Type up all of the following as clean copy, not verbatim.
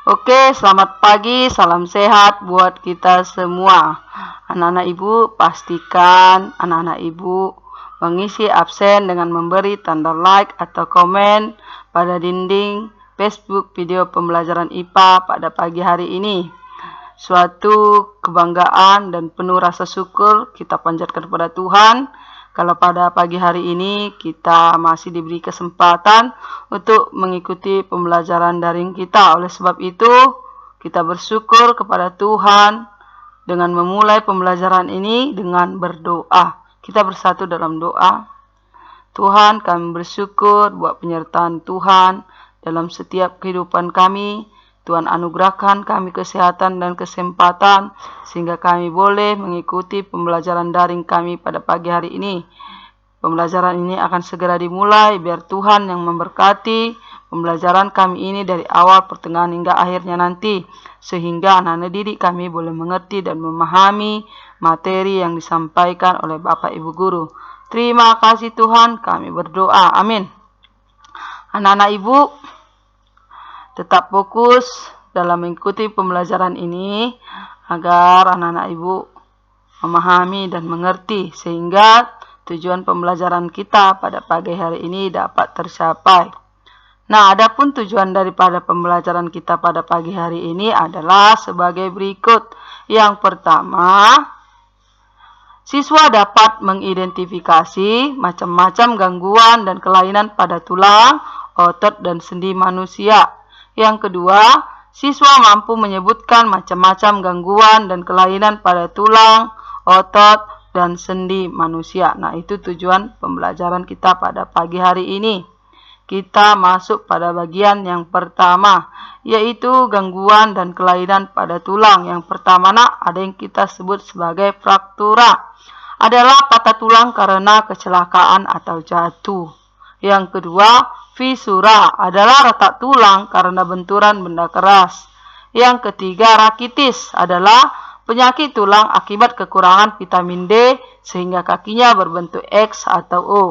Oke, selamat pagi, salam sehat buat kita semua. Anak-anak ibu, pastikan anak-anak ibu mengisi absen dengan memberi tanda like atau komen pada dinding Facebook video pembelajaran IPA pada pagi hari ini. Suatu kebanggaan dan penuh rasa syukur kita panjatkan kepada Tuhan kalau pada pagi hari ini kita masih diberi kesempatan untuk mengikuti pembelajaran daring kita. Oleh sebab itu, kita bersyukur kepada Tuhan dengan memulai pembelajaran ini dengan berdoa. Kita bersatu dalam doa. Tuhan, kami bersyukur buat penyertaan Tuhan dalam setiap kehidupan kami. Tuhan anugerahkan kami kesehatan dan kesempatan sehingga kami boleh mengikuti pembelajaran daring kami pada pagi hari ini. Pembelajaran ini akan segera dimulai, biar Tuhan yang memberkati pembelajaran kami ini dari awal, pertengahan hingga akhirnya nanti, sehingga anak-anak didik kami boleh mengerti dan memahami materi yang disampaikan oleh Bapak Ibu Guru. Terima kasih Tuhan, kami berdoa. Amin. Anak-anak Ibu, tetap fokus dalam mengikuti pembelajaran ini agar anak-anak Ibu memahami dan mengerti sehingga tujuan pembelajaran kita pada pagi hari ini dapat tercapai. Nah, adapun tujuan daripada pembelajaran kita pada pagi hari ini adalah sebagai berikut. Yang pertama, siswa dapat mengidentifikasi macam-macam gangguan dan kelainan pada tulang, otot, dan sendi manusia. Yang kedua, siswa mampu menyebutkan macam-macam gangguan dan kelainan pada tulang, otot, dan sendi manusia. Nah, itu tujuan pembelajaran kita pada pagi hari ini. Kita masuk pada bagian yang pertama, yaitu gangguan dan kelainan pada tulang. Yang pertama, ada yang kita sebut sebagai fraktura. Adalah patah tulang karena kecelakaan atau jatuh. Yang kedua, fisura adalah retak tulang karena benturan benda keras. Yang ketiga, rakitis adalah penyakit tulang akibat kekurangan vitamin D sehingga kakinya berbentuk X atau O.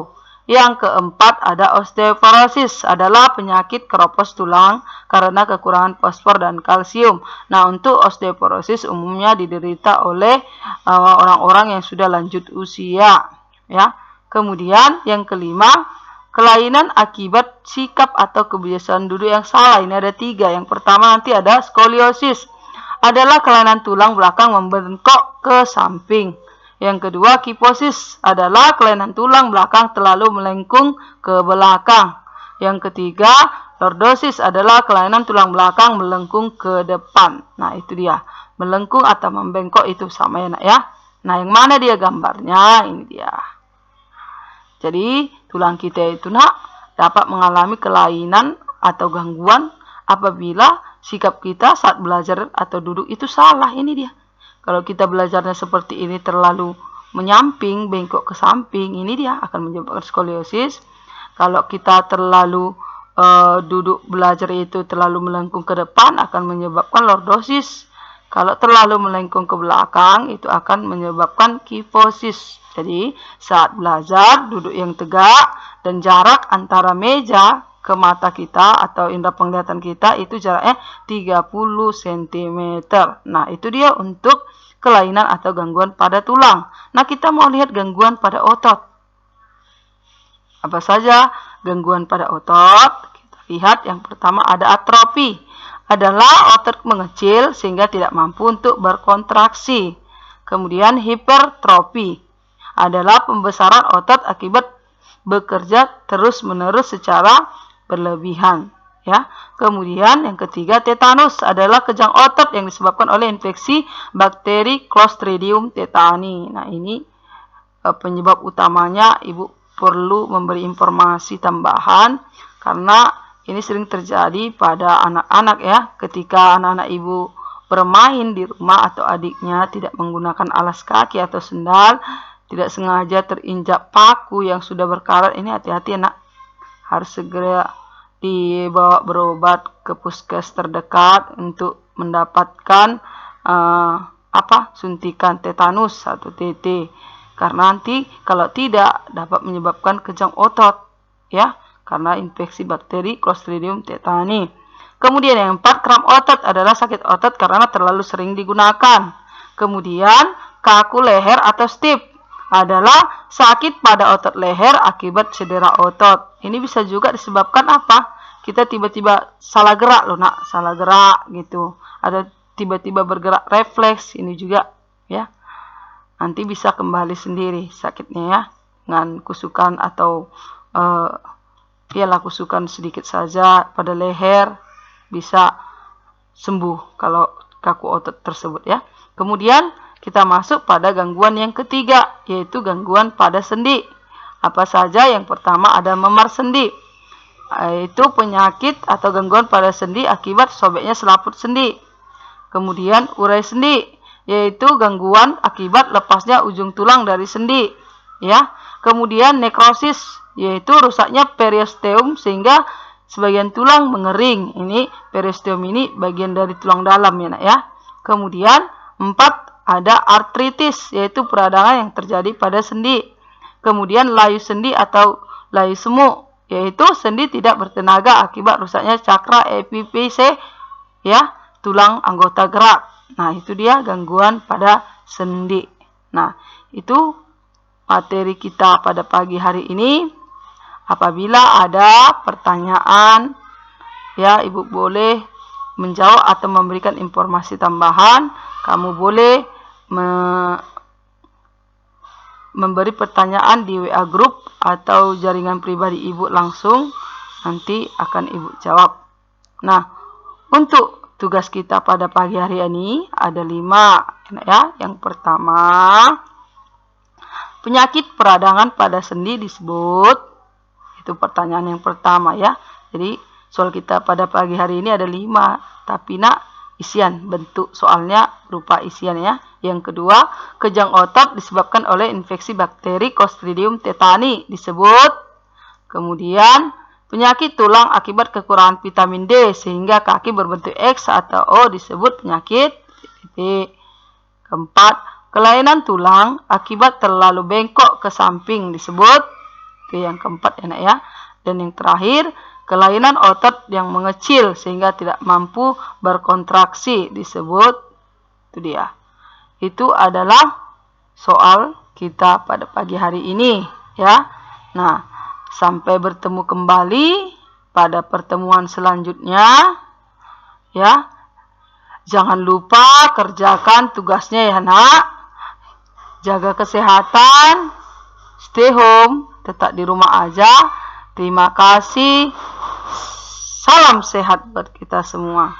Yang keempat, ada osteoporosis adalah penyakit keropos tulang karena kekurangan fosfor dan kalsium. Nah, untuk osteoporosis umumnya diderita oleh orang-orang yang sudah lanjut usia, ya. Kemudian yang kelima, kelainan akibat sikap atau kebiasaan duduk yang salah. Ini ada 3. Yang pertama nanti ada skoliosis. Adalah kelainan tulang belakang membengkok ke samping. Yang kedua, kifosis adalah kelainan tulang belakang terlalu melengkung ke belakang. Yang ketiga, lordosis adalah kelainan tulang belakang melengkung ke depan. Nah, itu dia. Melengkung atau membengkok itu sama ya, nak ya. Nah, yang mana dia gambarnya? Ini dia. Jadi, tulang kita itu dapat mengalami kelainan atau gangguan apabila sikap kita saat belajar atau duduk itu salah. Ini dia. Kalau kita belajarnya seperti ini terlalu menyamping, bengkok ke samping, ini dia akan menyebabkan skoliosis. Kalau kita terlalu duduk belajar itu terlalu melengkung ke depan akan menyebabkan lordosis. Kalau terlalu melengkung ke belakang itu akan menyebabkan kifosis. Jadi saat belajar duduk yang tegak dan jarak antara meja ke mata kita atau indera penglihatan kita itu jaraknya 30 cm. Nah, itu dia untuk kelainan atau gangguan pada tulang. Nah, kita mau lihat gangguan pada otot. Apa saja gangguan pada otot? Kita lihat yang pertama ada atrofi. Adalah otot mengecil sehingga tidak mampu untuk berkontraksi. Kemudian hipertrofi adalah pembesaran otot akibat bekerja terus-menerus secara berlebihan, ya. Kemudian yang ketiga, tetanus adalah kejang otot yang disebabkan oleh infeksi bakteri Clostridium tetani. Nah, ini penyebab utamanya. Ibu perlu memberi informasi tambahan karena ini sering terjadi pada anak-anak ya, ketika anak-anak ibu bermain di rumah atau adiknya tidak menggunakan alas kaki atau sendal, tidak sengaja terinjak paku yang sudah berkarat. Ini hati-hati anak, harus segera dibawa berobat ke puskes terdekat untuk mendapatkan suntikan tetanus atau TT. Karena nanti kalau tidak dapat menyebabkan kejang otot, ya, karena infeksi bakteri Clostridium tetani. Kemudian yang 4, kram otot adalah sakit otot karena terlalu sering digunakan. Kemudian kaku leher atau stiff adalah sakit pada otot leher akibat cedera otot. Ini bisa juga disebabkan apa? Kita tiba-tiba salah gerak loh nak, salah gerak gitu. Ada tiba-tiba bergerak refleks, ini juga ya. Nanti bisa kembali sendiri sakitnya ya. Dengan kusukan atau kusukan sedikit saja pada leher bisa sembuh kalau kaku otot tersebut ya. Kemudian kita masuk pada gangguan yang ketiga, yaitu gangguan pada sendi. Apa saja? Yang pertama ada memar sendi, yaitu penyakit atau gangguan pada sendi akibat sobeknya selaput sendi. Kemudian urai sendi, yaitu gangguan akibat lepasnya ujung tulang dari sendi ya. Kemudian nekrosis, yaitu rusaknya periosteum sehingga sebagian tulang mengering. Ini periosteum ini bagian dari tulang dalam ya nak ya. Kemudian 4, ada artritis, yaitu peradangan yang terjadi pada sendi. Kemudian layu sendi atau layu semu, yaitu sendi tidak bertenaga akibat rusaknya cakra epiphyse ya, tulang anggota gerak. Nah, itu dia gangguan pada sendi. Nah, itu materi kita pada pagi hari ini. Apabila ada pertanyaan, ya Ibu boleh menjawab atau memberikan informasi tambahan. Kamu boleh memberi pertanyaan di WA Group atau jaringan pribadi Ibu langsung. Nanti akan Ibu jawab. Nah, untuk tugas kita pada pagi hari ini ada 5 ya. Yang pertama, penyakit peradangan pada sendi disebut. Itu pertanyaan yang pertama ya. Jadi soal kita pada pagi hari ini ada 5, tapi nak isian, bentuk soalnya berupa isian ya. Yang kedua, kejang otot disebabkan oleh infeksi bakteri Clostridium tetani disebut. Kemudian penyakit tulang akibat kekurangan vitamin D sehingga kaki berbentuk X atau O disebut penyakit titik. Keempat, kelainan tulang akibat terlalu bengkok ke samping disebut. Oke, yang keempat ya nak ya. Dan yang terakhir, kelainan otot yang mengecil sehingga tidak mampu berkontraksi disebut. Itu dia. Itu adalah soal kita pada pagi hari ini ya. Nah, sampai bertemu kembali pada pertemuan selanjutnya ya. Jangan lupa kerjakan tugasnya ya nak. Jaga kesehatan, stay home, tetap di rumah aja. Terima kasih. Salam sehat buat kita semua.